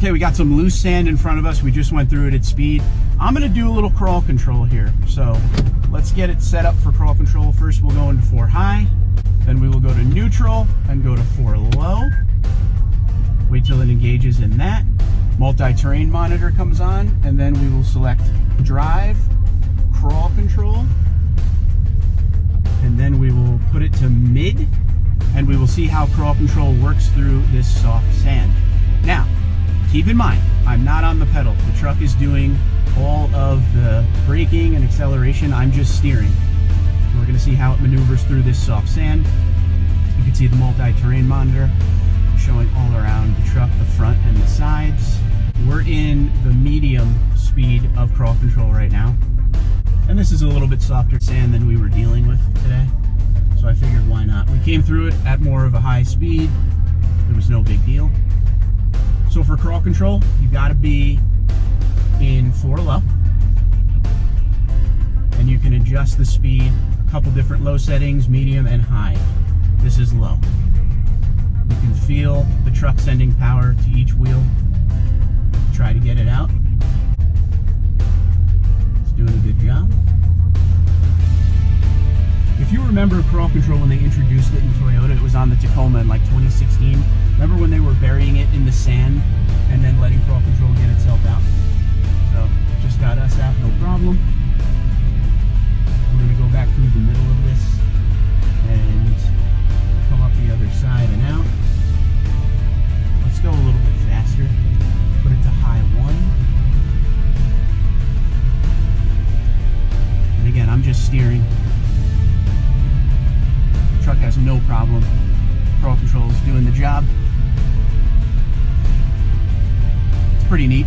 Okay, we got some loose sand in front of us. We just went through it at speed. I'm gonna do a little crawl control here. So let's get it set up for crawl control. First, we'll go into 4 high, then we will go to neutral and go to 4 low. Wait till it engages in that. Multi-terrain monitor comes on, and then we will select drive, crawl control, and then we will put it to mid, and we will see how crawl control works through this soft sand. Now, keep in mind, I'm not on the pedal. The truck is doing all of the braking and acceleration. I'm just steering. So we're gonna see how it maneuvers through this soft sand. You can see the multi-terrain monitor showing all around the truck, the front and the sides. We're in the medium speed of crawl control right now. And this is a little bit softer sand than we were dealing with today. So I figured why not? We came through it at more of a high speed. There was no big deal. So for crawl control, you gotta be in 4 low. And you can adjust the speed, a couple different low settings, medium and high. This is low. You can feel the truck sending power to each wheel. Try to get it out. It's doing a good job. If you remember crawl control when they introduced it in Toyota, it was on the Tacoma in like 2016. Remember when they were burying it in the sand and then letting crawl control get itself out? So just got us out, no problem. We're gonna go back through the middle of this and come up the other side and out. Let's go a little bit faster. Put it to high 1. And again, I'm just steering. The truck has no problem. Crawl control is doing the job. It's pretty neat.